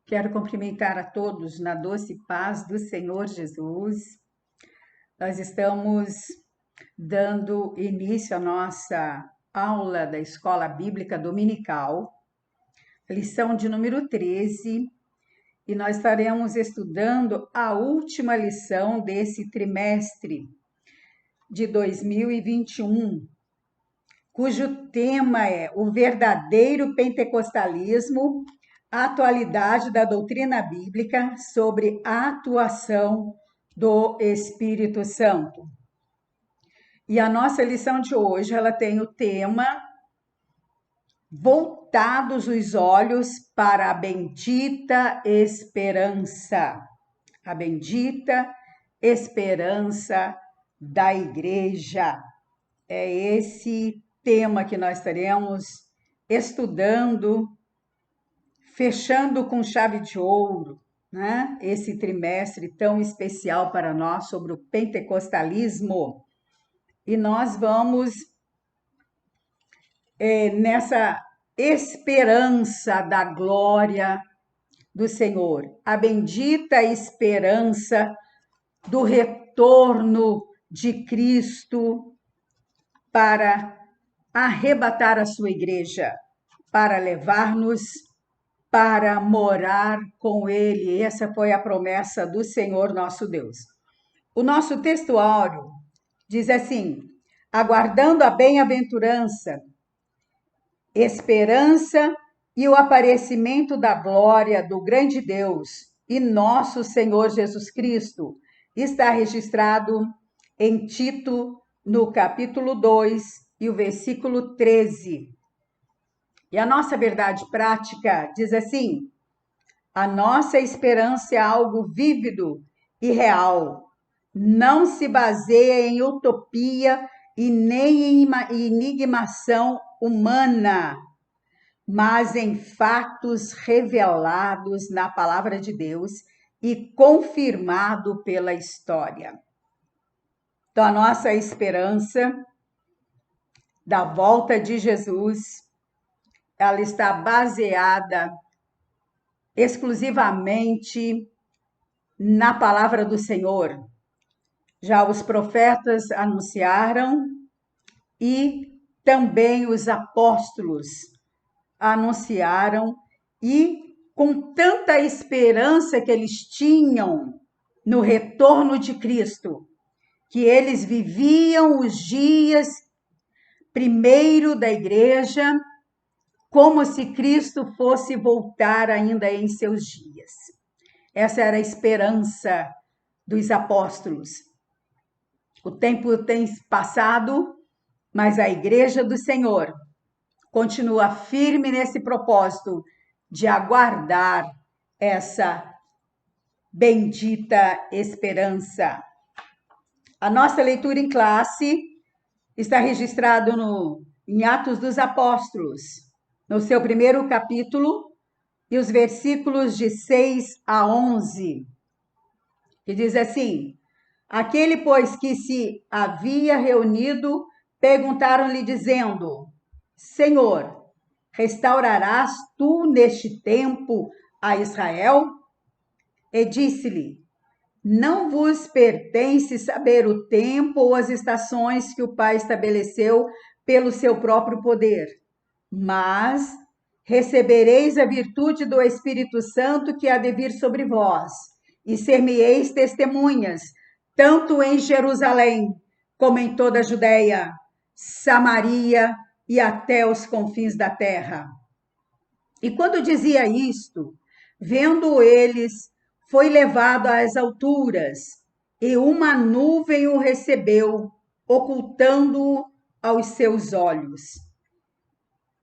Quero cumprimentar a todos na doce paz do Senhor Jesus. Nós estamos dando início à nossa aula da Escola Bíblica Dominical, lição de número 13, e nós estaremos estudando a última lição desse trimestre de 2021, cujo tema é o verdadeiro pentecostalismo, a atualidade da doutrina bíblica sobre a atuação do Espírito Santo. E a nossa lição de hoje, ela tem o tema voltados os olhos para a bendita esperança. A bendita esperança da igreja. É esse tema que nós estaremos estudando, fechando com chave de ouro, né? Esse trimestre tão especial para nós sobre o pentecostalismo. E nós vamos nessa esperança da glória do Senhor, a bendita esperança do retorno de Cristo para arrebatar a sua igreja, para levar-nos para morar com Ele. Essa foi a promessa do Senhor nosso Deus. O nosso textuário diz assim: aguardando a bem-aventurança, esperança e o aparecimento da glória do grande Deus e nosso Senhor Jesus Cristo, está registrado em Tito, no capítulo 2 e o versículo 13. E a nossa verdade prática diz assim: a nossa esperança é algo vívido e real. Não se baseia em utopia e nem em enigmação humana, mas em fatos revelados na palavra de Deus e confirmado pela história. Então, a nossa esperança da volta de Jesus, ela está baseada exclusivamente na palavra do Senhor. Já os profetas anunciaram e também os apóstolos anunciaram, e com tanta esperança que eles tinham no retorno de Cristo, que eles viviam os dias primeiro da igreja como se Cristo fosse voltar ainda em seus dias. Essa era a esperança dos apóstolos. O tempo tem passado, mas a igreja do Senhor continua firme nesse propósito de aguardar essa bendita esperança. A nossa leitura em classe está registrado em Atos dos Apóstolos, no seu primeiro capítulo, e os versículos de 6 a 11, que diz assim: aquele, pois, que se havia reunido, perguntaram-lhe, dizendo: Senhor, restaurarás tu neste tempo a Israel? E disse-lhe: não vos pertence saber o tempo ou as estações que o Pai estabeleceu pelo seu próprio poder, mas recebereis a virtude do Espírito Santo que há de vir sobre vós, e ser-me-eis testemunhas, tanto em Jerusalém, como em toda a Judéia, Samaria e até os confins da terra. E quando dizia isto, vendo eles, foi levado às alturas, e uma nuvem o recebeu, ocultando-o aos seus olhos.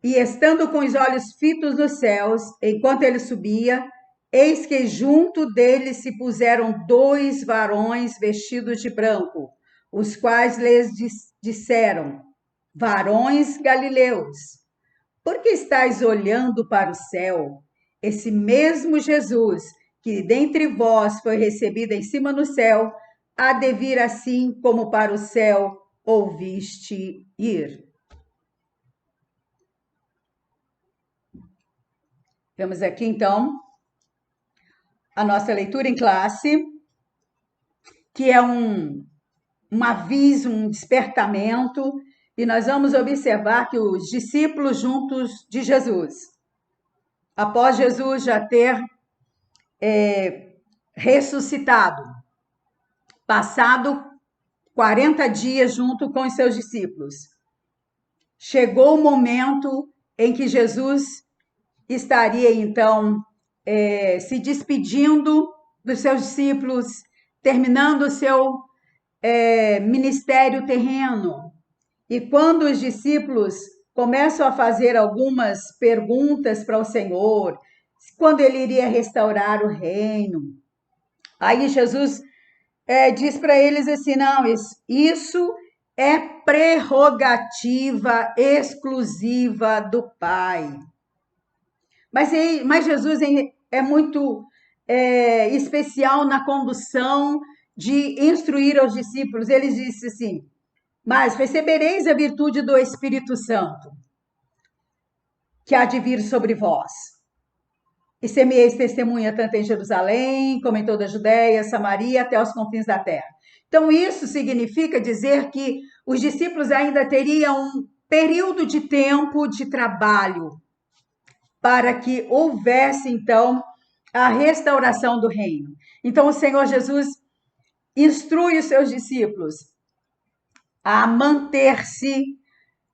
E estando com os olhos fitos nos céus, enquanto ele subia, eis que junto dele se puseram dois varões vestidos de branco, os quais lhes disseram: varões galileus, por que estáis olhando para o céu? Esse mesmo Jesus, que dentre vós foi recebido em cima no céu, há de vir assim como para o céu ouviste ir. Vemos aqui, então, a nossa leitura em classe, que é um aviso, um despertamento, e nós vamos observar que os discípulos juntos de Jesus, após Jesus já ter ressuscitado, passado 40 dias junto com os seus discípulos, chegou o momento em que Jesus estaria, então, se despedindo dos seus discípulos, terminando o seu ministério terreno. E quando os discípulos começam a fazer algumas perguntas para o Senhor, quando ele iria restaurar o reino, aí Jesus diz para eles assim, não, isso é prerrogativa exclusiva do Pai. Mas Jesus é muito especial na condução de instruir aos discípulos. Ele disse assim, mas recebereis a virtude do Espírito Santo, que há de vir sobre vós. E semeeis testemunha tanto em Jerusalém, como em toda a Judéia, Samaria, até os confins da terra. Então, isso significa dizer que os discípulos ainda teriam um período de tempo de trabalho para que houvesse, então, a restauração do reino. Então, o Senhor Jesus instrui os seus discípulos a manter-se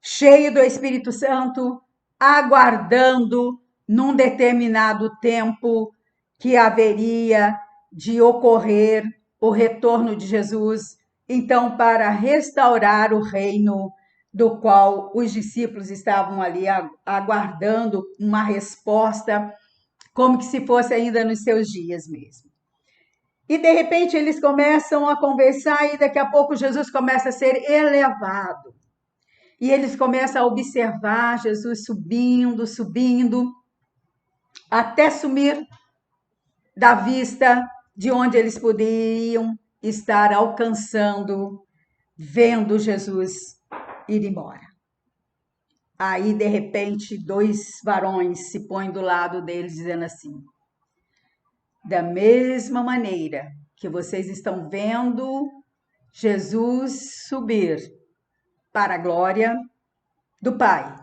cheio do Espírito Santo, aguardando num determinado tempo que haveria de ocorrer o retorno de Jesus, então, para restaurar o reino do qual os discípulos estavam ali aguardando uma resposta, como que se fosse ainda nos seus dias mesmo. E de repente eles começam a conversar e daqui a pouco Jesus começa a ser elevado. E eles começam a observar Jesus subindo, subindo, até sumir da vista de onde eles poderiam estar alcançando, vendo Jesus ir embora. Aí, de repente, 2 varões se põem do lado deles, dizendo assim, da mesma maneira que vocês estão vendo Jesus subir para a glória do Pai,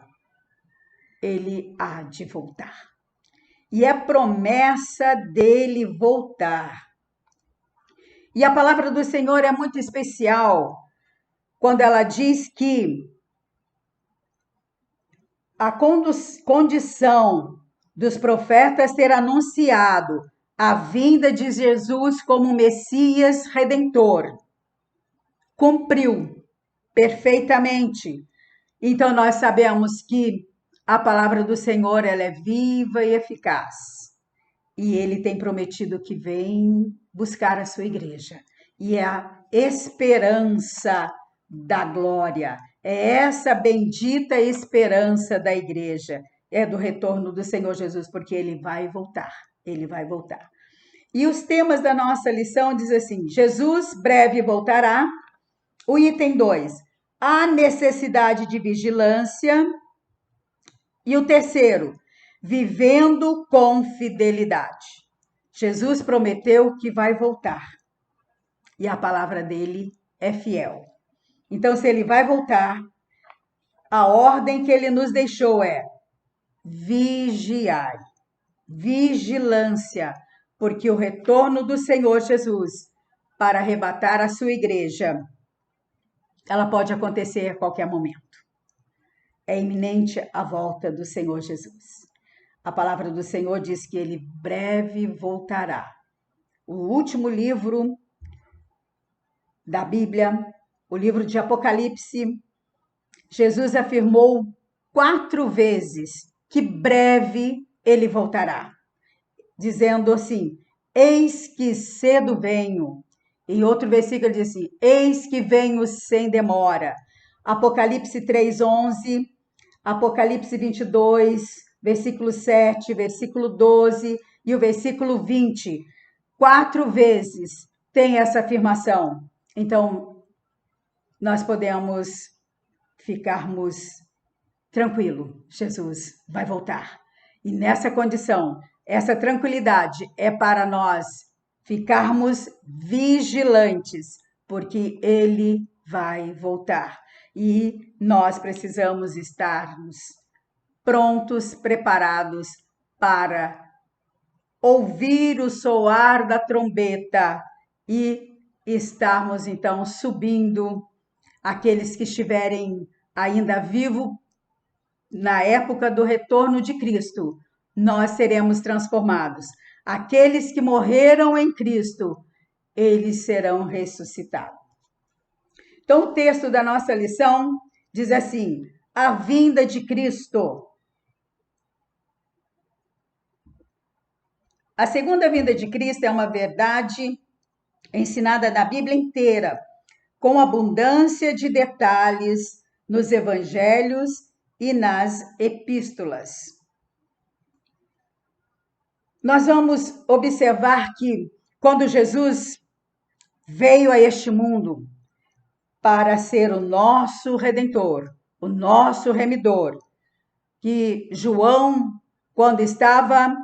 ele há de voltar. E é promessa dele voltar. E a palavra do Senhor é muito especial quando ela diz que a condição dos profetas ter anunciado a vinda de Jesus como Messias Redentor cumpriu perfeitamente. Então nós sabemos que a palavra do Senhor ela é viva e eficaz. E ele tem prometido que vem buscar a sua igreja. E é a esperança da glória. É essa bendita esperança da igreja. É do retorno do Senhor Jesus, porque ele vai voltar. Ele vai voltar. E os temas da nossa lição diz assim: Jesus breve voltará. O item 2, a necessidade de vigilância. E o terceiro, vivendo com fidelidade. Jesus prometeu que vai voltar. E a palavra dele é fiel. Então, se ele vai voltar, a ordem que ele nos deixou é vigiai, vigilância, porque o retorno do Senhor Jesus para arrebatar a sua igreja, ela pode acontecer a qualquer momento. É iminente a volta do Senhor Jesus. A palavra do Senhor diz que ele breve voltará. O último livro da Bíblia, o livro de Apocalipse, Jesus afirmou 4 vezes que breve ele voltará, dizendo assim, eis que cedo venho. Em outro versículo diz assim, eis que venho sem demora. Apocalipse 3:11, Apocalipse 22, versículo 7, versículo 12 e o versículo 20. 4 vezes tem essa afirmação. Então, nós podemos ficarmos tranquilos. Jesus vai voltar. E nessa condição Essa tranquilidade é para nós ficarmos vigilantes, porque Ele vai voltar. E nós precisamos estarmos prontos, preparados para ouvir o soar da trombeta e estarmos então subindo. Aqueles que estiverem ainda vivos na época do retorno de Cristo, nós seremos transformados. Aqueles que morreram em Cristo, eles serão ressuscitados. Então, o texto da nossa lição diz assim: a vinda de Cristo. A segunda vinda de Cristo é uma verdade ensinada na Bíblia inteira, com abundância de detalhes nos evangelhos e nas epístolas. Nós vamos observar que quando Jesus veio a este mundo para ser o nosso Redentor, o nosso remidor, que João, quando estava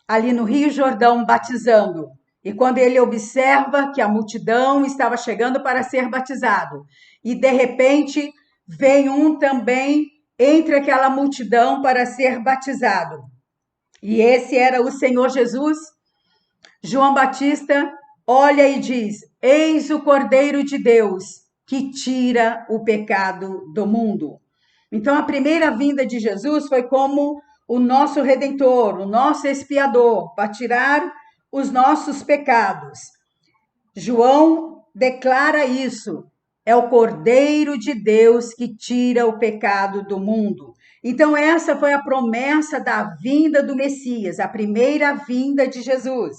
ali no Rio Jordão batizando, e quando ele observa que a multidão estava chegando para ser batizado, e de repente vem um também entre aquela multidão para ser batizado. E esse era o Senhor Jesus. João Batista olha e diz: eis o Cordeiro de Deus que tira o pecado do mundo. Então, a primeira vinda de Jesus foi como o nosso Redentor, o nosso expiador, para tirar os nossos pecados. João declara isso. É o Cordeiro de Deus que tira o pecado do mundo. Então, essa foi a promessa da vinda do Messias, a primeira vinda de Jesus.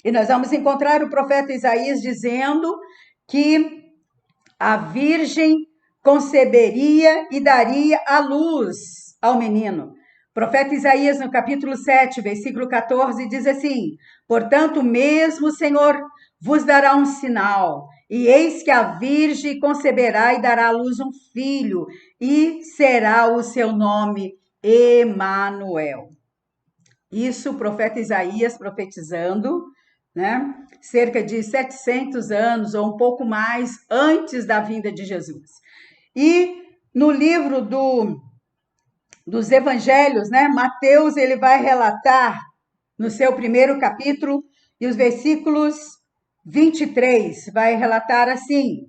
E nós vamos encontrar o profeta Isaías dizendo que a virgem conceberia e daria à luz ao menino. O profeta Isaías, no capítulo 7, versículo 14, diz assim: portanto, mesmo o Senhor vos dará um sinal, e eis que a virgem conceberá e dará à luz um filho, e será o seu nome Emanuel. Isso o profeta Isaías profetizando, né? Cerca de 700 anos ou um pouco mais antes da vinda de Jesus. E no livro dos evangelhos, né? Mateus, ele vai relatar no seu primeiro capítulo, e os versículos 23 vai relatar assim: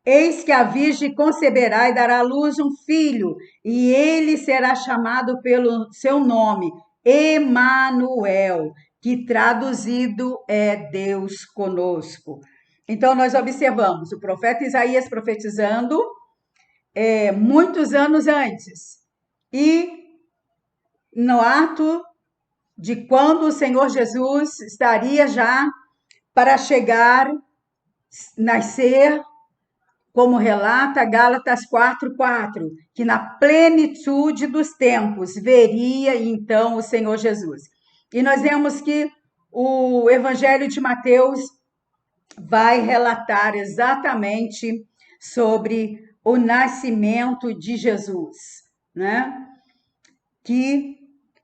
eis que a virgem conceberá e dará à luz um filho, e ele será chamado pelo seu nome, Emanuel, que traduzido é Deus conosco. Então, nós observamos o profeta Isaías profetizando muitos anos antes. E no ato de quando o Senhor Jesus estaria já para chegar, nascer, como relata Gálatas 4:4, que na plenitude dos tempos veria então o Senhor Jesus. E nós vemos que o Evangelho de Mateus vai relatar exatamente sobre o nascimento de Jesus, né? Que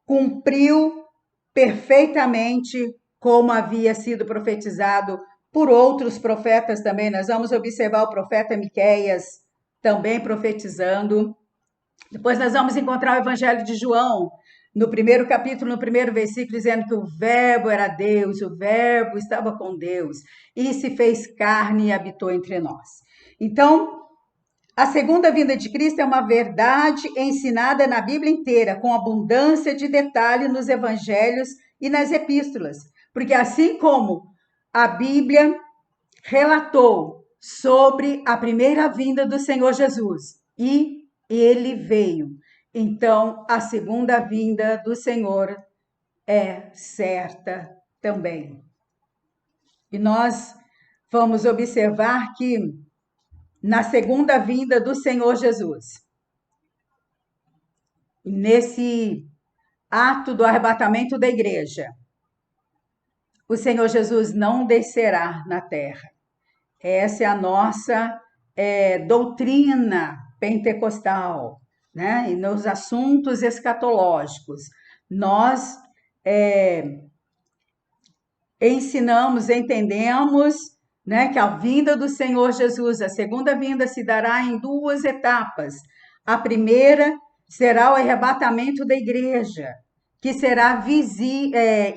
cumpriu perfeitamente como havia sido profetizado por outros profetas também. Nós vamos observar o profeta Miqueias também profetizando. Depois nós vamos encontrar o Evangelho de João, no primeiro capítulo, no primeiro versículo, dizendo que o verbo era Deus, o verbo estava com Deus, e se fez carne e habitou entre nós. Então, a segunda vinda de Cristo é uma verdade ensinada na Bíblia inteira, com abundância de detalhe nos evangelhos e nas epístolas. Porque assim como a Bíblia relatou sobre a primeira vinda do Senhor Jesus, e ele veio, então a segunda vinda do Senhor é certa também. E nós vamos observar que na segunda vinda do Senhor Jesus, nesse ato do arrebatamento da igreja, o Senhor Jesus não descerá na terra. Essa é a nossa doutrina pentecostal, né? E nos assuntos escatológicos. nós ensinamos, entendemos, né, que a vinda do Senhor Jesus, a segunda vinda, se dará em duas etapas. A primeira será o arrebatamento da igreja, que será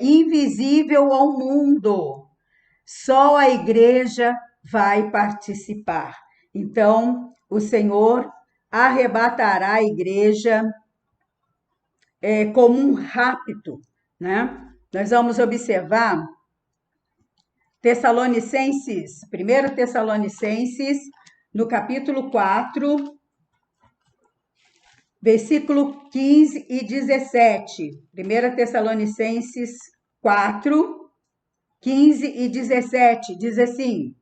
invisível ao mundo. Só a igreja vai participar. Então, o Senhor arrebatará a igreja como um rapto, né? Nós vamos observar Tessalonicenses, 1 Tessalonicenses, no capítulo 4, versículo 15 e 17. 1 Tessalonicenses 4, 15 e 17, diz assim: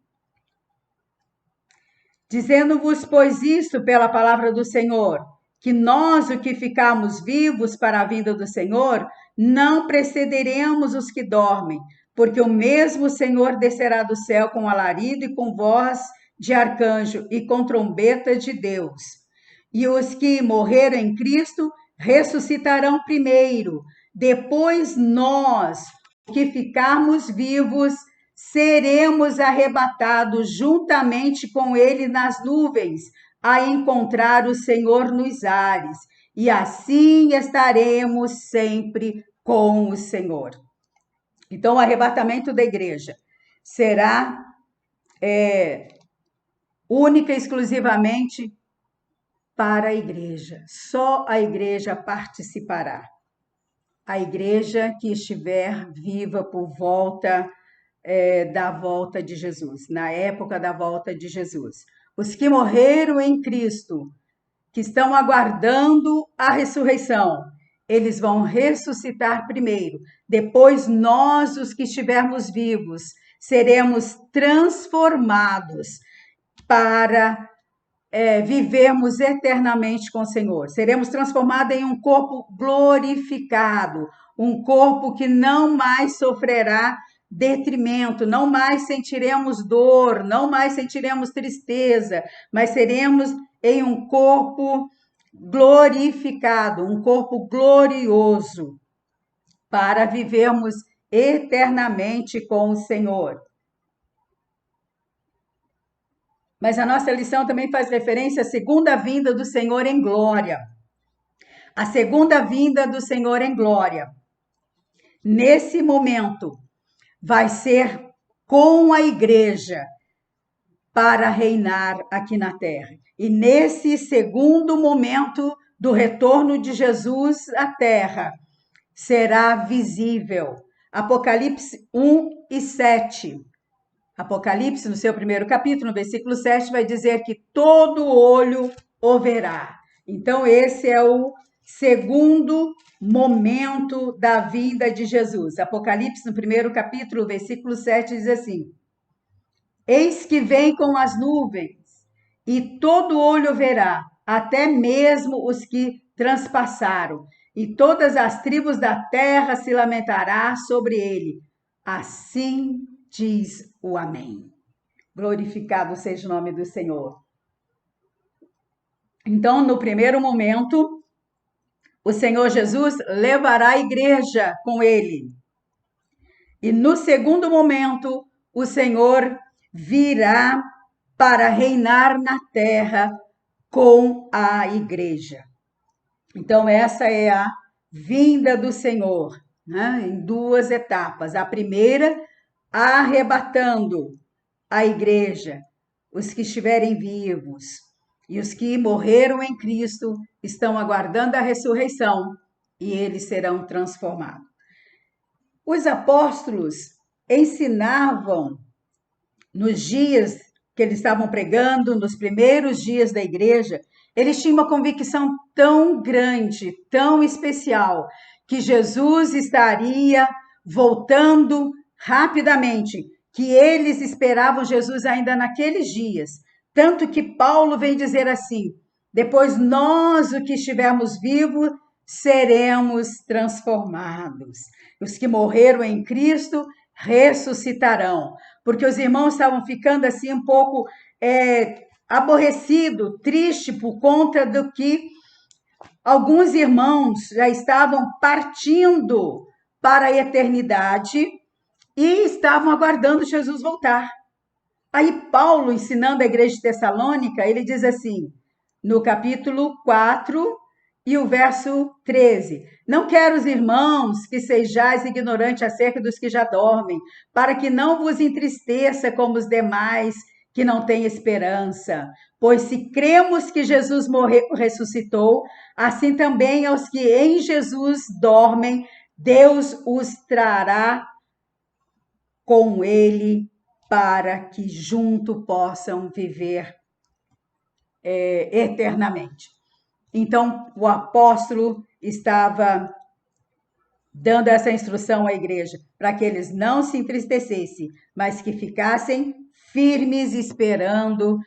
dizendo-vos, pois, isto pela palavra do Senhor, que nós, o que ficarmos vivos para a vinda do Senhor, não precederemos os que dormem, porque o mesmo Senhor descerá do céu com alarido e com voz de arcanjo e com trombeta de Deus. E os que morreram em Cristo ressuscitarão primeiro. Depois nós, que ficarmos vivos, seremos arrebatados juntamente com ele nas nuvens, a encontrar o Senhor nos ares, e assim estaremos sempre com o Senhor. Então, o arrebatamento da igreja será única e exclusivamente para a igreja. Só a igreja participará. A igreja que estiver viva por volta da volta de Jesus, na época da volta de Jesus. Os que morreram em Cristo, que estão aguardando a ressurreição, eles vão ressuscitar primeiro. Depois nós, os que estivermos vivos, seremos transformados para vivermos eternamente com o Senhor. Seremos transformados em um corpo glorificado, um corpo que não mais sofrerá detrimento, não mais sentiremos dor, não mais sentiremos tristeza, mas seremos em um corpo glorificado, um corpo glorioso, para vivermos eternamente com o Senhor. Mas a nossa lição também faz referência à segunda vinda do Senhor em glória. A segunda vinda do Senhor em glória. Nesse momento, vai ser com a igreja para reinar aqui na terra. E nesse segundo momento do retorno de Jesus à terra, será visível. Apocalipse 1 e 7. Apocalipse, no seu primeiro capítulo, no versículo 7, vai dizer que todo olho o verá. Então, esse é o segundo momento da vinda de Jesus. Apocalipse, no primeiro capítulo, versículo 7, diz assim: eis que vem com as nuvens, e todo olho verá, até mesmo os que transpassaram, e todas as tribos da terra se lamentará sobre ele. Assim diz o Amém. Glorificado seja o nome do Senhor. Então, no primeiro momento, o Senhor Jesus levará a igreja com ele. E no segundo momento, o Senhor virá para reinar na terra com a igreja. Então, essa é a vinda do Senhor, né? Em duas etapas. A primeira, arrebatando a igreja, os que estiverem vivos, e os que morreram em Cristo estão aguardando a ressurreição, e eles serão transformados. Os apóstolos ensinavam nos dias que eles estavam pregando, nos primeiros dias da igreja, eles tinham uma convicção tão grande, tão especial, que Jesus estaria voltando rapidamente, que eles esperavam Jesus ainda naqueles dias. Tanto que Paulo vem dizer assim: depois nós, o que estivermos vivos, seremos transformados. Os que morreram em Cristo ressuscitarão. Porque os irmãos estavam ficando assim um pouco aborrecido, triste por conta do que Alguns irmãos já estavam partindo para a eternidade e estavam aguardando Jesus voltar. Aí Paulo, ensinando a igreja de Tessalônica, ele diz assim, no capítulo 4 e o verso 13: Não quero, os irmãos, que sejais ignorantes acerca dos que já dormem, para que não vos entristeça como os demais que não têm esperança. Pois se cremos que Jesus morreu, ressuscitou, assim também aos que em Jesus dormem, Deus os trará com ele para que junto possam viver eternamente. Então, o apóstolo estava dando essa instrução à igreja para que eles não se entristecessem, mas que ficassem firmes esperando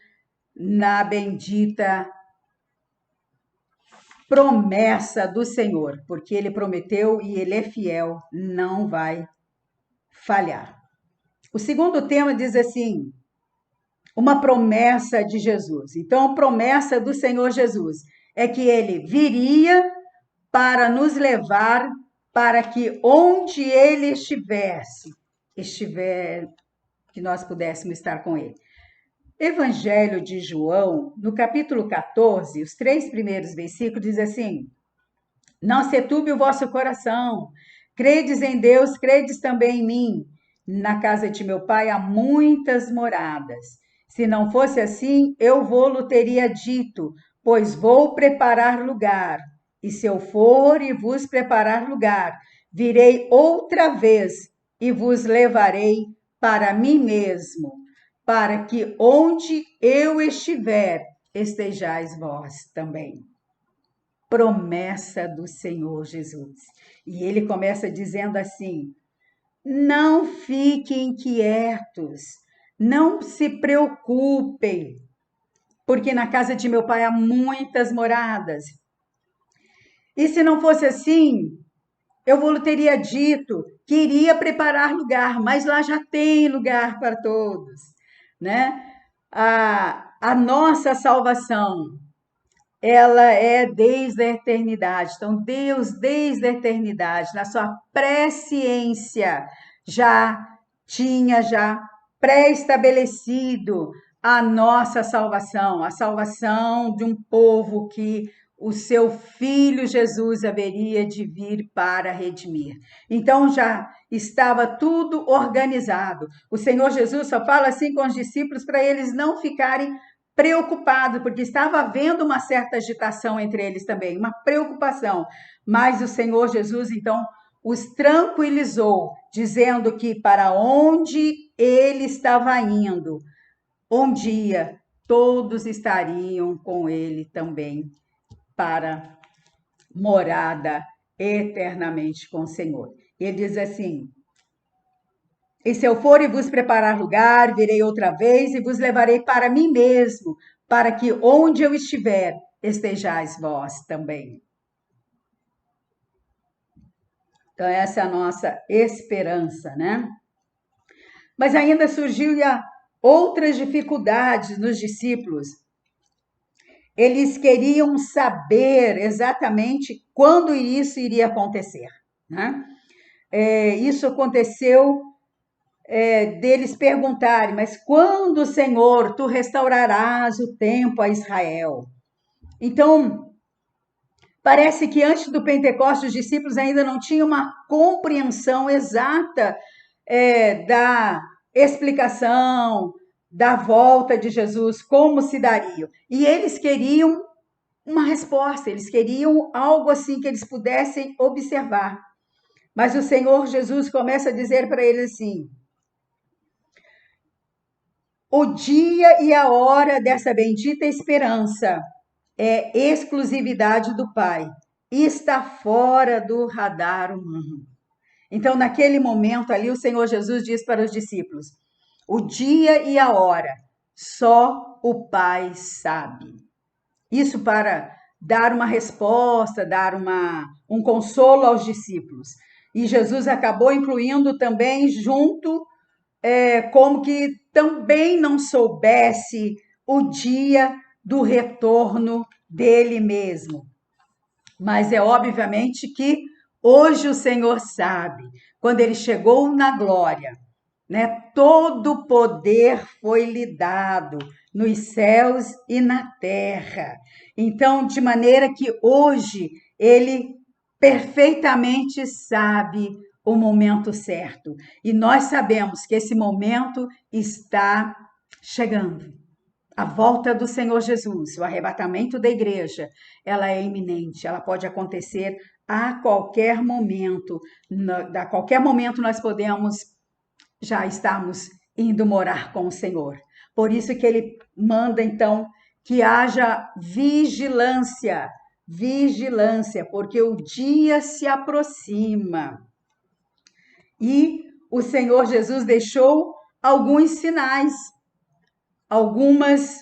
na bendita promessa do Senhor, porque ele prometeu e ele é fiel, não vai falhar. O segundo tema diz assim: uma promessa de Jesus. Então, a promessa do Senhor Jesus é que ele viria para nos levar para que onde ele estiver, que nós pudéssemos estar com ele. Evangelho de João, no capítulo 14, os 3 primeiros versículos, diz assim: Não se turbe o vosso coração, credes em Deus, credes também em mim. Na casa de meu pai há muitas moradas. Se não fosse assim, eu vou-lo teria dito, pois vou preparar lugar. E se eu for e vos preparar lugar, virei outra vez e vos levarei para mim mesmo, para que onde eu estiver, estejais vós também. Promessa do Senhor Jesus. E ele começa dizendo assim: não fiquem inquietos, não se preocupem, porque na casa de meu pai há muitas moradas. E se não fosse assim, eu vou teria dito que iria preparar lugar, mas lá já tem lugar para todos, né? A nossa salvação, ela é desde a eternidade. Então, Deus, desde a eternidade, na sua presciência, já tinha pré-estabelecido a nossa salvação, a salvação de um povo que o seu filho Jesus haveria de vir para redimir. Então já estava tudo organizado. O Senhor Jesus só fala assim com os discípulos para eles não ficarem preocupados, porque estava havendo uma certa agitação entre eles também, uma preocupação. Mas o Senhor Jesus, então, os tranquilizou, dizendo que para onde ele estava indo, um dia todos estariam com ele também para morada eternamente com o Senhor. Ele diz assim: e se eu for e vos preparar lugar, virei outra vez e vos levarei para mim mesmo, para que onde eu estiver, estejais vós também. Então, essa é a nossa esperança, né? Mas ainda surgiu outras dificuldades nos discípulos. Eles queriam saber exatamente quando isso iria acontecer, né? Isso aconteceu deles perguntarem, mas quando, Senhor, tu restaurarás o tempo a Israel? Então, parece que antes do Pentecostes, os discípulos ainda não tinham uma compreensão exata da explicação da volta de Jesus, como se daria. E eles queriam uma resposta, eles queriam algo assim que eles pudessem observar. Mas o Senhor Jesus começa a dizer para eles assim: o dia e a hora dessa bendita esperança é exclusividade do Pai e está fora do radar humano. Então, naquele momento ali, o Senhor Jesus diz para os discípulos: o dia e a hora só o Pai sabe. Isso para dar uma resposta, dar um consolo aos discípulos. E Jesus acabou incluindo também junto, como que também não soubesse o dia do retorno dele mesmo. Mas é obviamente que hoje o Senhor sabe, quando ele chegou na glória, né? Todo poder foi lhe dado nos céus e na terra. Então, de maneira que hoje ele perfeitamente sabe o momento certo. E nós sabemos que esse momento está chegando. A volta do Senhor Jesus, o arrebatamento da igreja, ela é iminente, ela pode acontecer a qualquer momento. A qualquer momento nós podemos já estarmos indo morar com o Senhor. Por isso que ele manda, então, que haja vigilância, vigilância, porque o dia se aproxima. E o Senhor Jesus deixou alguns sinais, algumas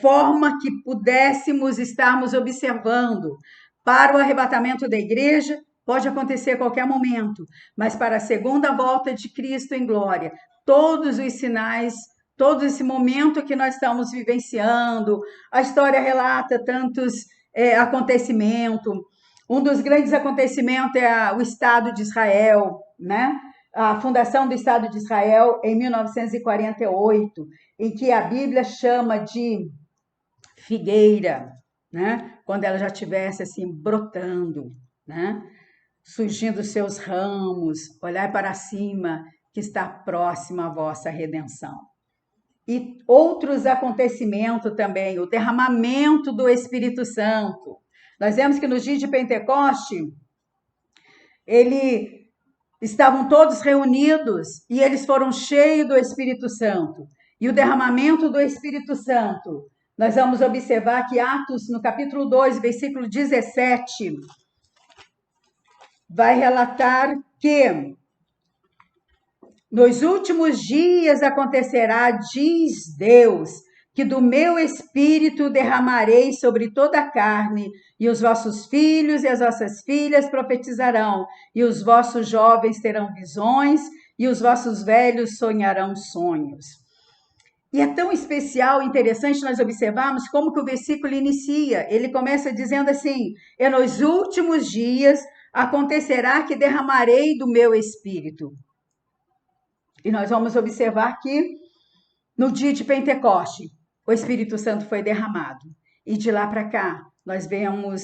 forma que pudéssemos estarmos observando. Para o arrebatamento da igreja, pode acontecer a qualquer momento, mas para a segunda volta de Cristo em glória, todos os sinais, todo esse momento que nós estamos vivenciando, a história relata tantos acontecimentos. Um dos grandes acontecimentos é o Estado de Israel, né? A fundação do Estado de Israel em 1948, em que a Bíblia chama de figueira, né? Quando ela já estivesse assim brotando, né? Surgindo seus ramos, olhai para cima, que está próxima a vossa redenção. E outros acontecimentos também, o derramamento do Espírito Santo. Nós vemos que nos dias de Pentecoste, estavam todos reunidos e eles foram cheios do Espírito Santo. E o derramamento do Espírito Santo, nós vamos observar que Atos, no capítulo 2, versículo 17, vai relatar que nos últimos dias acontecerá, diz Deus, que do meu espírito derramarei sobre toda a carne, e os vossos filhos e as vossas filhas profetizarão, e os vossos jovens terão visões, e os vossos velhos sonharão sonhos. E é tão especial e interessante nós observarmos como que o versículo inicia. Ele começa dizendo assim: e nos últimos dias acontecerá que derramarei do meu espírito. E nós vamos observar que no dia de Pentecoste, o Espírito Santo foi derramado. E de lá para cá, nós vemos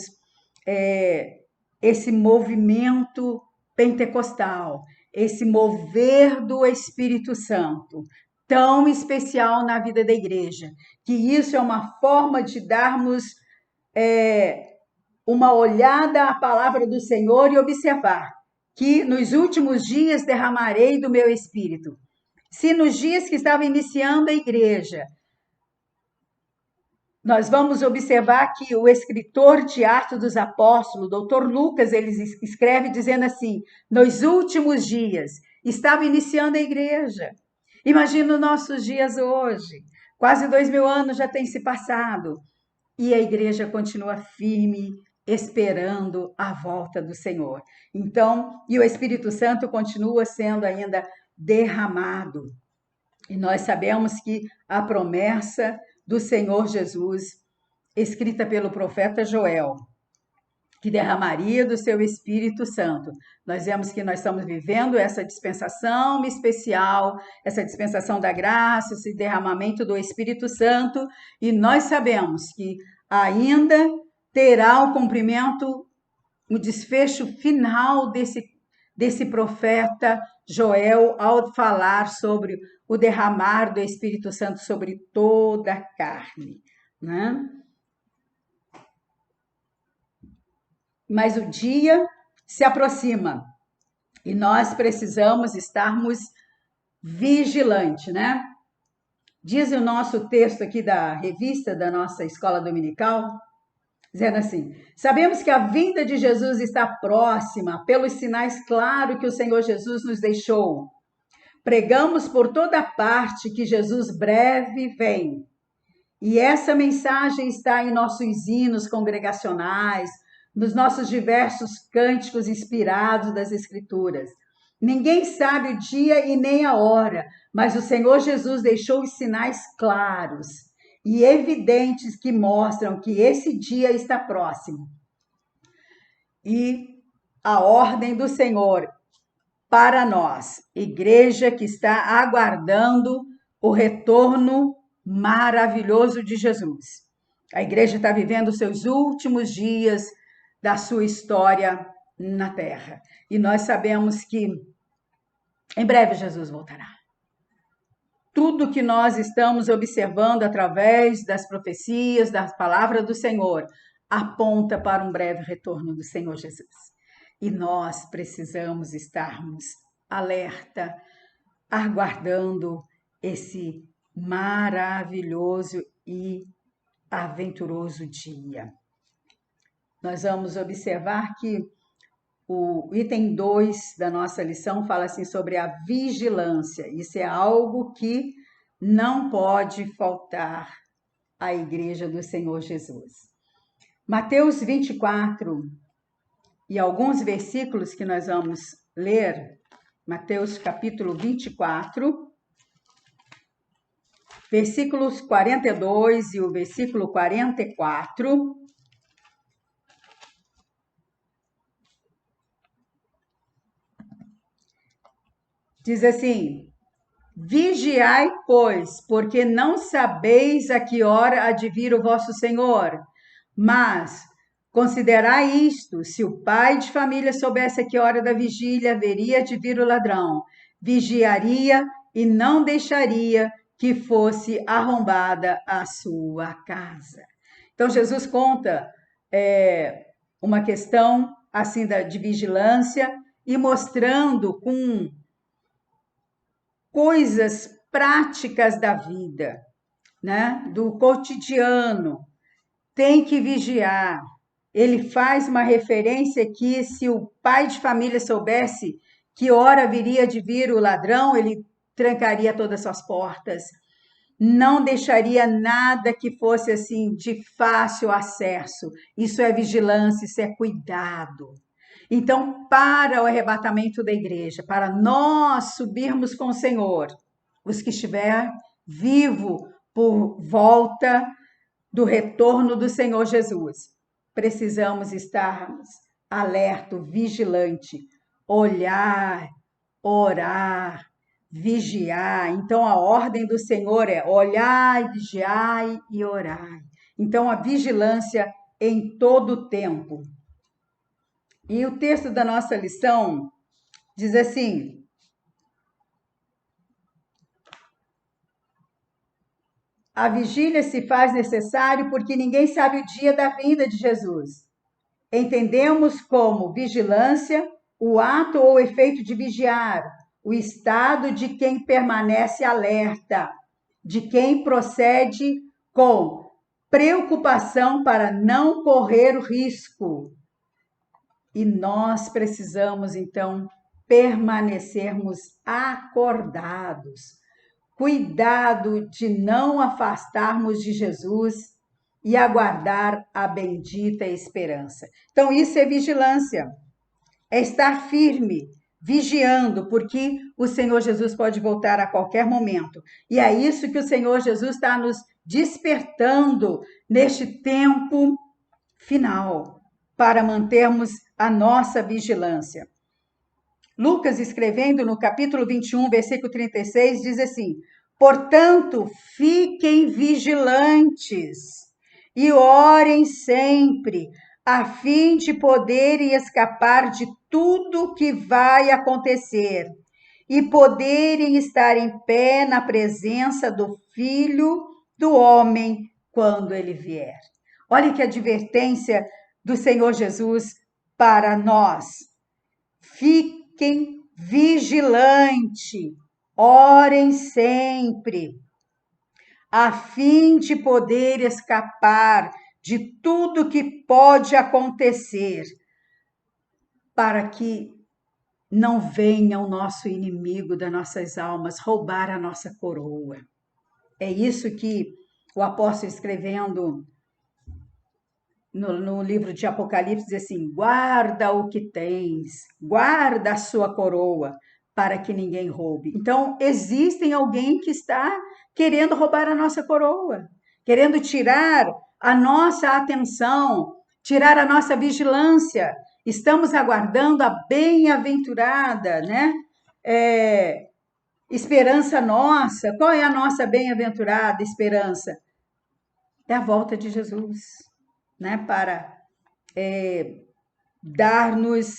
esse movimento pentecostal, esse mover do Espírito Santo, tão especial na vida da igreja, que isso é uma forma de darmos uma olhada à palavra do Senhor e observar que nos últimos dias derramarei do meu Espírito. Se nos dias que estava iniciando a igreja, nós vamos observar que o escritor de Atos dos Apóstolos, o doutor Lucas, ele escreve dizendo assim: nos últimos dias estava iniciando a igreja. Imagina os nossos dias hoje, quase 2000 anos já tem se passado, e a igreja continua firme, esperando a volta do Senhor. Então, e o Espírito Santo continua sendo ainda derramado. E nós sabemos que a promessa do Senhor Jesus, escrita pelo profeta Joel, que derramaria do seu Espírito Santo. Nós vemos que nós estamos vivendo essa dispensação especial, essa dispensação da graça, esse derramamento do Espírito Santo, e nós sabemos que ainda terá o cumprimento, o desfecho final desse profeta Joel ao falar sobre o derramar do Espírito Santo sobre toda a carne, né? Mas o dia se aproxima e nós precisamos estarmos vigilantes, né? Diz o nosso texto aqui da revista da nossa escola dominical, dizendo assim: sabemos que a vinda de Jesus está próxima pelos sinais claros que o Senhor Jesus nos deixou. Pregamos por toda parte que Jesus breve vem. E essa mensagem está em nossos hinos congregacionais, nos nossos diversos cânticos inspirados das Escrituras. Ninguém sabe o dia e nem a hora, mas o Senhor Jesus deixou os sinais claros e evidentes que mostram que esse dia está próximo. e a ordem do Senhor para nós, igreja que está aguardando o retorno maravilhoso de Jesus. A igreja está vivendo os seus últimos dias da sua história na terra. E nós sabemos que em breve Jesus voltará. Tudo que nós estamos observando através das profecias, da palavra do Senhor, aponta para um breve retorno do Senhor Jesus. E nós precisamos estarmos alerta, aguardando esse maravilhoso e aventuroso dia. Nós vamos observar que o item 2 da nossa lição fala assim sobre a vigilância. Isso é algo que não pode faltar à igreja do Senhor Jesus. Mateus 24 e alguns versículos que nós vamos ler, Mateus capítulo 24, versículos 42 e o versículo 44, diz assim: vigiai, pois, porque não sabeis a que hora há de vir o vosso Senhor. Mas considerai isto: se o pai de família soubesse a que hora da vigília haveria de vir o ladrão, vigiaria e não deixaria que fosse arrombada a sua casa. Então, Jesus conta uma questão assim de vigilância e mostrando com coisas práticas da vida, né? Do cotidiano. Tem que vigiar. Ele faz uma referência que se o pai de família soubesse que hora viria de vir o ladrão, ele trancaria todas as suas portas, não deixaria nada que fosse assim de fácil acesso. Isso é vigilância, isso é cuidado. Então, para o arrebatamento da igreja, para nós subirmos com o Senhor, os que estiver vivo por volta do retorno do Senhor Jesus, precisamos estarmos alerta, vigilante, olhar, orar, vigiar. Então, a ordem do Senhor é olhai, vigiai e orai. Então, a vigilância em todo o tempo. E o texto da nossa lição diz assim: a vigília se faz necessário porque ninguém sabe o dia da vinda de Jesus. Entendemos como vigilância o ato ou efeito de vigiar, o estado de quem permanece alerta, de quem procede com preocupação para não correr o risco. E nós precisamos, então, permanecermos acordados. Cuidado de não afastarmos de Jesus e aguardar a bendita esperança. Então, isso é vigilância. É estar firme, vigiando, porque o Senhor Jesus pode voltar a qualquer momento. E é isso que o Senhor Jesus está nos despertando neste tempo final, para mantermos a nossa vigilância. Lucas, escrevendo no capítulo 21, versículo 36, diz assim: portanto, fiquem vigilantes e orem sempre, a fim de poderem escapar de tudo que vai acontecer e poderem estar em pé na presença do Filho do Homem quando ele vier. Olha que advertência do Senhor Jesus para nós. Fiquem vigilantes, orem sempre, a fim de poder escapar de tudo que pode acontecer, para que não venha o nosso inimigo das nossas almas roubar a nossa coroa. É isso que o apóstolo, escrevendo no livro de Apocalipse, diz assim: guarda o que tens, guarda a sua coroa, para que ninguém roube. Então, existe alguém que está querendo roubar a nossa coroa, querendo tirar a nossa atenção, tirar a nossa vigilância. estamos aguardando a bem-aventurada, né? Esperança nossa. Qual é a nossa bem-aventurada esperança? É a volta de Jesus, né? Para dar-nos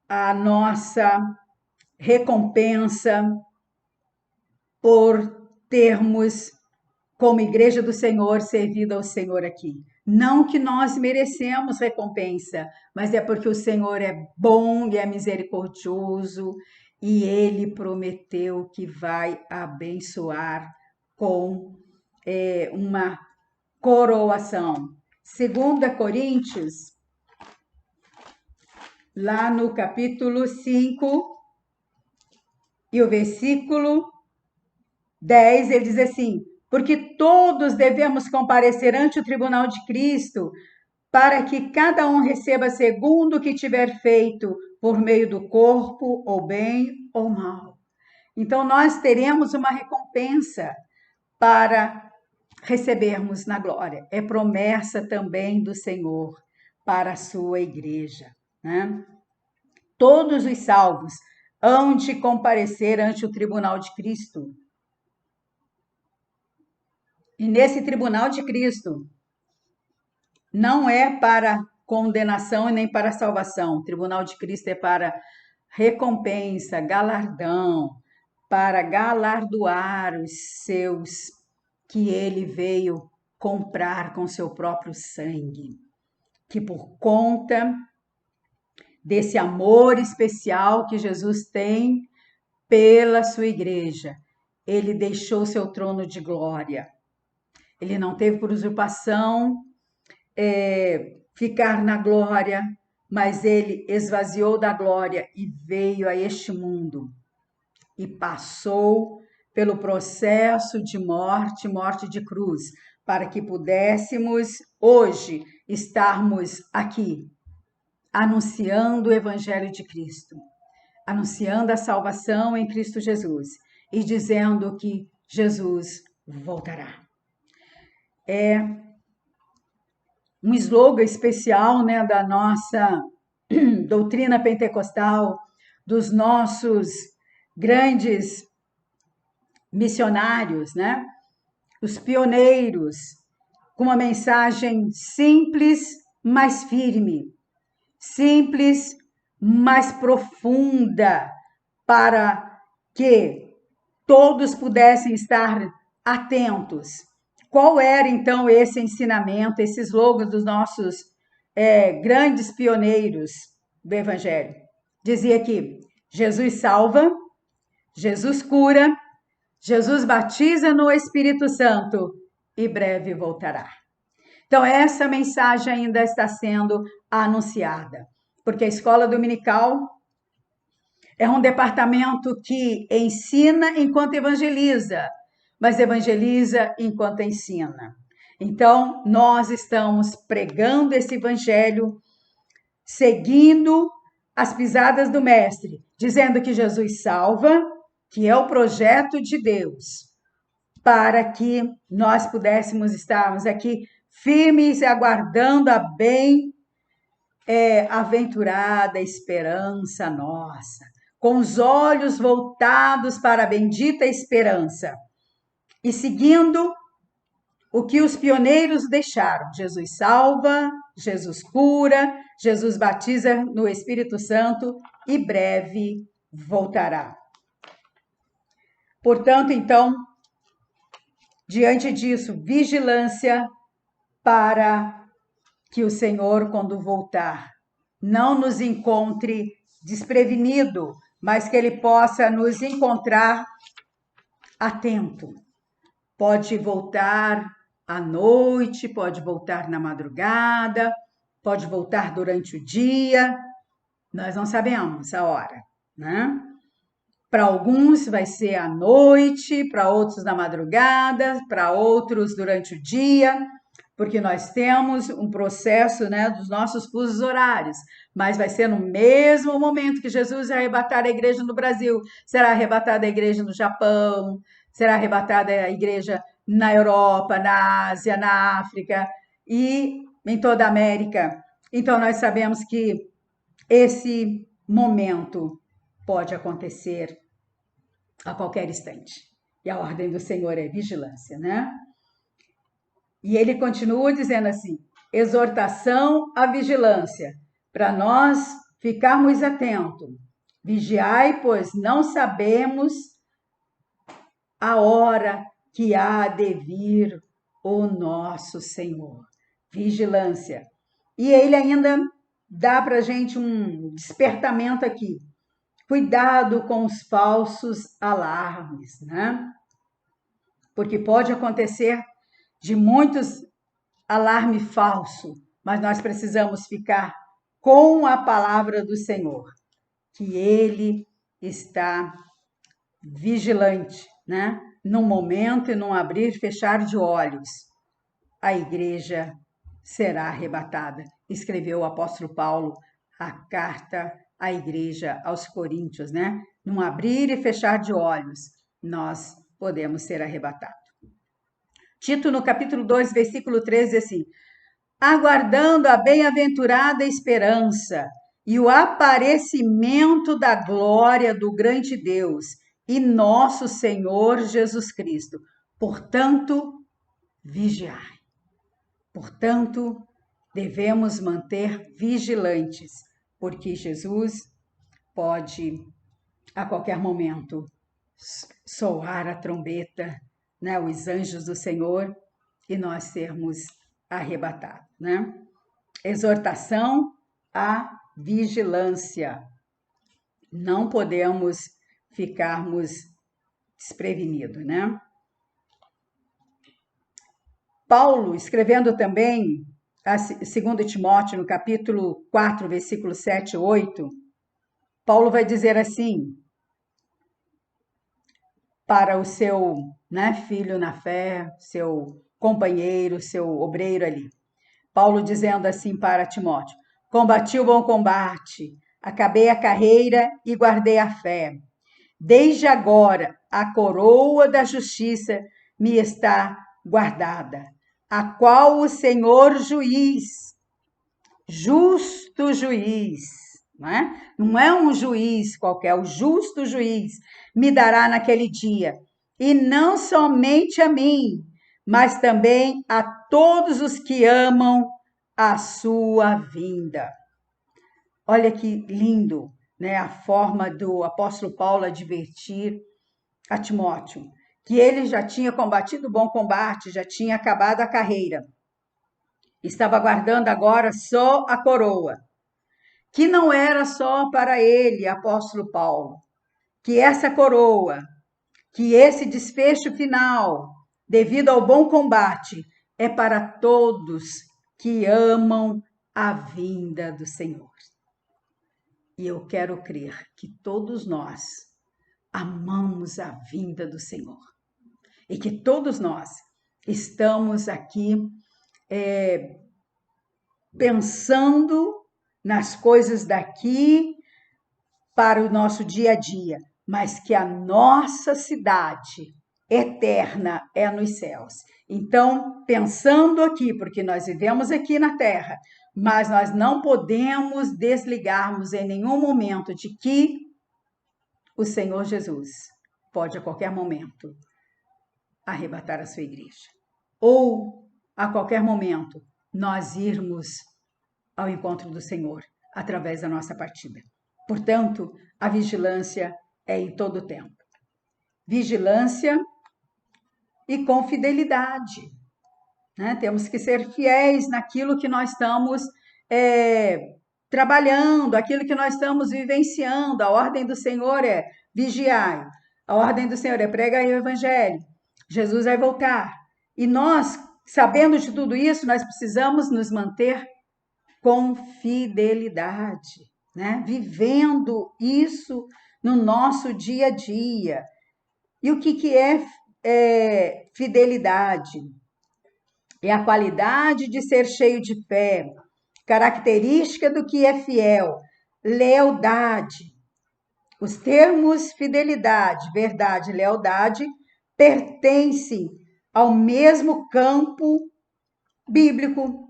a nossa recompensa por termos, como igreja do Senhor, servido ao Senhor aqui. Não que nós merecemos recompensa, mas é porque o Senhor é bom e é misericordioso e Ele prometeu que vai abençoar com uma coroação. 2 Coríntios, lá no capítulo 5, e o versículo 10, ele diz assim: porque todos devemos comparecer ante o tribunal de Cristo, para que cada um receba segundo o que tiver feito, por meio do corpo, ou bem ou mal. Então, nós teremos uma recompensa para recebermos na glória. É promessa também do Senhor para a sua igreja, né? Todos os salvos hão de comparecer ante o tribunal de Cristo. E nesse tribunal de Cristo, não é para condenação e nem para salvação. O tribunal de Cristo é para recompensa, galardão, para galardoar os seus que ele veio comprar com seu próprio sangue. Que por conta desse amor especial que Jesus tem pela sua igreja, ele deixou seu trono de glória. Ele não teve por usurpação ficar na glória, mas ele esvaziou da glória e veio a este mundo e passou pelo processo de morte, morte de cruz, para que pudéssemos hoje estarmos aqui anunciando o evangelho de Cristo, anunciando a salvação em Cristo Jesus e dizendo que Jesus voltará. É um slogan especial, né, da nossa doutrina pentecostal, dos nossos grandes missionários, né? Os pioneiros, com uma mensagem simples, mas firme, simples, mas profunda, para que todos pudessem estar atentos. Qual era, então, esse ensinamento, esse slogan dos nossos grandes pioneiros do Evangelho? Dizia que Jesus salva, Jesus cura, Jesus batiza no Espírito Santo e breve voltará. Então, essa mensagem ainda está sendo anunciada, porque a escola dominical é um departamento que ensina enquanto evangeliza, mas evangeliza enquanto ensina. Então, nós estamos pregando esse evangelho, seguindo as pisadas do Mestre, dizendo que Jesus salva, que é o projeto de Deus, para que nós pudéssemos estarmos aqui firmes e aguardando a bem-aventurada esperança nossa, com os olhos voltados para a bendita esperança e seguindo o que os pioneiros deixaram. Jesus salva, Jesus cura, Jesus batiza no Espírito Santo e breve voltará. Portanto, então, diante disso, vigilância para que o Senhor, quando voltar, não nos encontre desprevenido, mas que Ele possa nos encontrar atento. Pode voltar à noite, pode voltar na madrugada, pode voltar durante o dia, nós não sabemos a hora, né? Para alguns vai ser à noite, para outros na madrugada, para outros durante o dia, porque nós temos um processo, né, dos nossos fusos horários, mas vai ser no mesmo momento que Jesus arrebatar a igreja no Brasil, será arrebatada a igreja no Japão, será arrebatada a igreja na Europa, na Ásia, na África e em toda a América. Então, nós sabemos que esse momento pode acontecer a qualquer instante. E a ordem do Senhor é vigilância, né? E ele continua dizendo assim: exortação à vigilância, para nós ficarmos atentos. Vigiai, pois não sabemos a hora que há de vir o nosso Senhor. Vigilância. E ele ainda dá para a gente um despertamento aqui. Cuidado com os falsos alarmes, né? Porque pode acontecer de muitos alarme falso, mas nós precisamos ficar com a palavra do Senhor, que ele está vigilante, né? Num momento e num abrir e fechar de olhos, a igreja será arrebatada. Escreveu o apóstolo Paulo a carta à igreja aos Coríntios, né? Num abrir e fechar de olhos, nós podemos ser arrebatados. Tito, no capítulo 2, versículo 13, diz assim: aguardando a bem-aventurada esperança e o aparecimento da glória do grande Deus e nosso Senhor Jesus Cristo. Portanto, vigiai. Portanto, devemos manter vigilantes, porque Jesus pode, a qualquer momento, soar a trombeta, né, os anjos do Senhor, e nós sermos arrebatados, né? Exortação à vigilância. Não podemos ficarmos desprevenidos, né? Paulo, escrevendo também a 2 Timóteo, no capítulo 4, versículo 7 e 8, Paulo vai dizer assim, para o seu, né, filho na fé, seu companheiro, seu obreiro ali. Paulo dizendo assim para Timóteo: combati o bom combate, acabei a carreira e guardei a fé. Desde agora, a coroa da justiça me está guardada, a qual o Senhor juiz, justo juiz, não é um juiz qualquer, o justo juiz me dará naquele dia, e não somente a mim, mas também a todos os que amam a sua vinda. Olha que lindo, né? A forma do apóstolo Paulo advertir a Timóteo, que ele já tinha combatido o bom combate, já tinha acabado a carreira. Estava aguardando agora só a coroa, que não era só para ele, apóstolo Paulo, que essa coroa, que esse desfecho final, devido ao bom combate, é para todos que amam a vinda do Senhor. E eu quero crer que todos nós amamos a vinda do Senhor. E que todos nós estamos aqui pensando nas coisas daqui para o nosso dia a dia, mas que a nossa cidade eterna é nos céus. Então, pensando aqui, porque nós vivemos aqui na terra, mas nós não podemos desligarmos em nenhum momento de que o Senhor Jesus pode a qualquer momento arrebatar a sua igreja. Ou, a qualquer momento, nós irmos ao encontro do Senhor através da nossa partida. Portanto, a vigilância é em todo o tempo. Vigilância e com fidelidade. Né? Temos que ser fiéis naquilo que nós estamos trabalhando, aquilo que nós estamos vivenciando. A ordem do Senhor é vigiai. A ordem do Senhor é pregai o evangelho. Jesus vai voltar. E nós, sabendo de tudo isso, nós precisamos nos manter com fidelidade, né? Vivendo isso no nosso dia a dia. E o que é fidelidade? É a qualidade de ser cheio de fé, característica do que é fiel, lealdade. Os termos fidelidade, verdade e lealdade pertencem ao mesmo campo bíblico.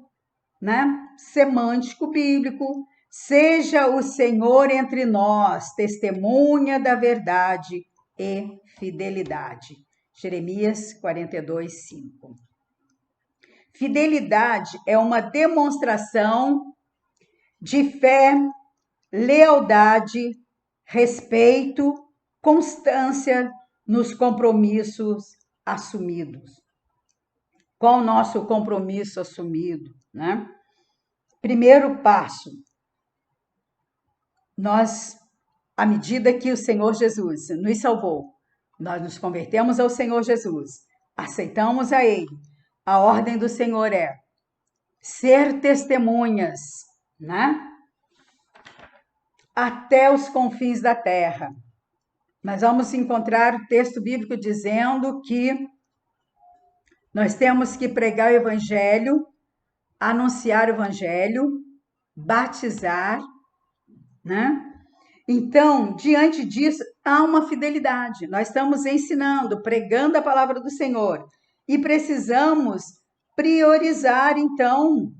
né, semântico bíblico. Seja o Senhor entre nós, testemunha da verdade e fidelidade. Jeremias 42, 5. Fidelidade é uma demonstração de fé, lealdade, respeito, constância nos compromissos assumidos. Qual o nosso compromisso assumido, né? Primeiro passo, nós, à medida que o Senhor Jesus nos salvou, nós nos convertemos ao Senhor Jesus, aceitamos a Ele. A ordem do Senhor é ser testemunhas, né? Até os confins da terra. Nós vamos encontrar o texto bíblico dizendo que nós temos que pregar o Evangelho, anunciar o Evangelho, batizar, né? Então, diante disso, há uma fidelidade. Nós estamos ensinando, pregando a palavra do Senhor e precisamos priorizar, então,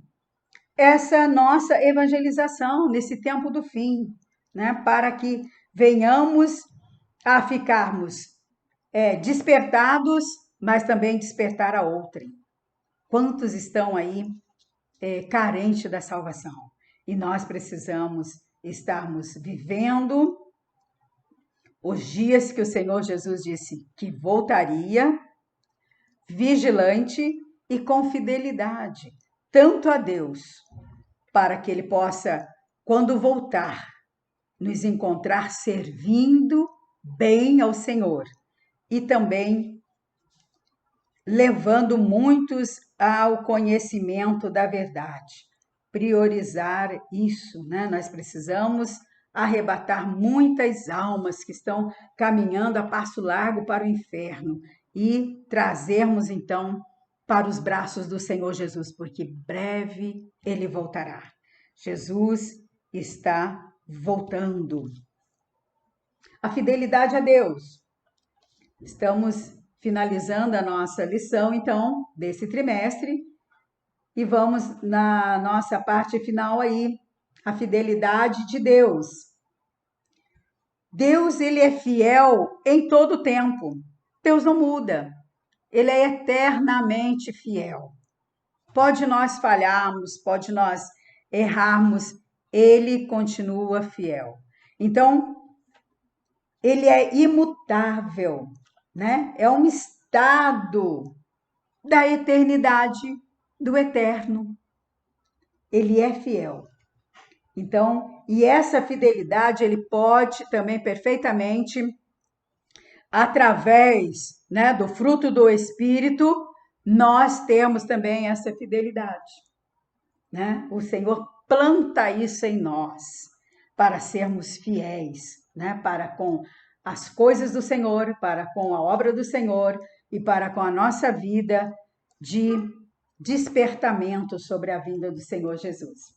essa nossa evangelização nesse tempo do fim, né? Para que venhamos a ficarmos despertados, mas também despertar a outrem. Quantos estão aí carentes da salvação? E nós precisamos estarmos vivendo os dias que o Senhor Jesus disse que voltaria, vigilante e com fidelidade, tanto a Deus, para que Ele possa, quando voltar, nos encontrar servindo bem ao Senhor e também levando muitos ao conhecimento da verdade. Priorizar isso, né? Nós precisamos arrebatar muitas almas que estão caminhando a passo largo para o inferno e trazermos então para os braços do Senhor Jesus, porque breve ele voltará. Jesus está voltando. A fidelidade a Deus. Estamos finalizando a nossa lição, então, desse trimestre, e vamos na nossa parte final aí, a fidelidade de Deus. Deus, ele é fiel em todo o tempo. Deus não muda. Ele é eternamente fiel. Pode nós falharmos, pode nós errarmos, ele continua fiel. Então, ele é imutável, né? É um estado da eternidade, do eterno. Ele é fiel. Então, e essa fidelidade ele pode também perfeitamente, através, né, do fruto do Espírito, nós temos também essa fidelidade, né? O Senhor planta isso em nós para sermos fiéis, né? Para com as coisas do Senhor, para com a obra do Senhor e para com a nossa vida de despertamento sobre a vinda do Senhor Jesus.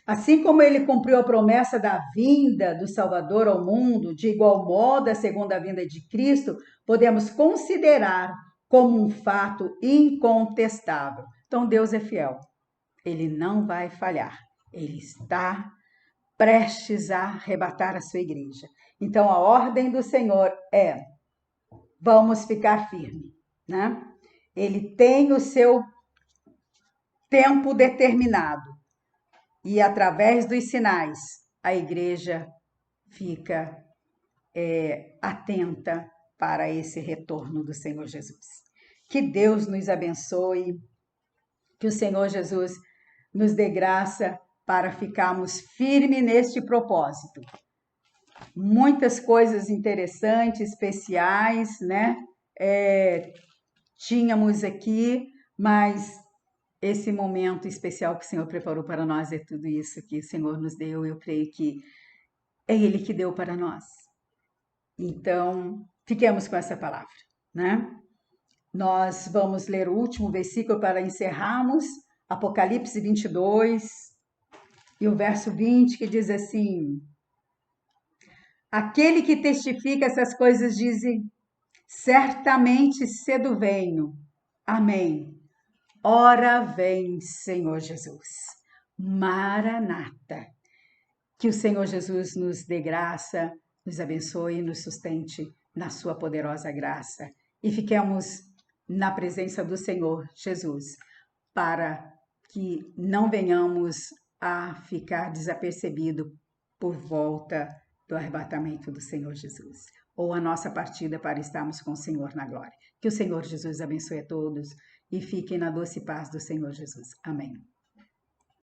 Assim como ele cumpriu a promessa da vinda do Salvador ao mundo, de igual modo a segunda vinda de Cristo, podemos considerar como um fato incontestável. Então Deus é fiel. Ele não vai falhar. Ele está prestes a arrebatar a sua igreja. Então a ordem do Senhor é: vamos ficar firmes, né? Ele tem o seu tempo determinado e através dos sinais a igreja fica atenta para esse retorno do Senhor Jesus. Que Deus nos abençoe, que o Senhor Jesus nos dê graça para ficarmos firmes neste propósito. Muitas coisas interessantes, especiais, né? Tínhamos aqui, mas esse momento especial que o Senhor preparou para nós é tudo isso que o Senhor nos deu. Eu creio que é Ele que deu para nós. Então, fiquemos com essa palavra, né? Nós vamos ler o último versículo para encerrarmos, Apocalipse 22, e o verso 20, que diz assim: aquele que testifica essas coisas diz: certamente cedo venho. Amém. Ora vem, Senhor Jesus. Maranata. Que o Senhor Jesus nos dê graça, nos abençoe e nos sustente na sua poderosa graça. E fiquemos na presença do Senhor Jesus, para que não venhamos a ficar desapercebido por volta do arrebatamento do Senhor Jesus, ou a nossa partida para estarmos com o Senhor na glória. Que o Senhor Jesus abençoe a todos e fiquem na doce paz do Senhor Jesus. Amém.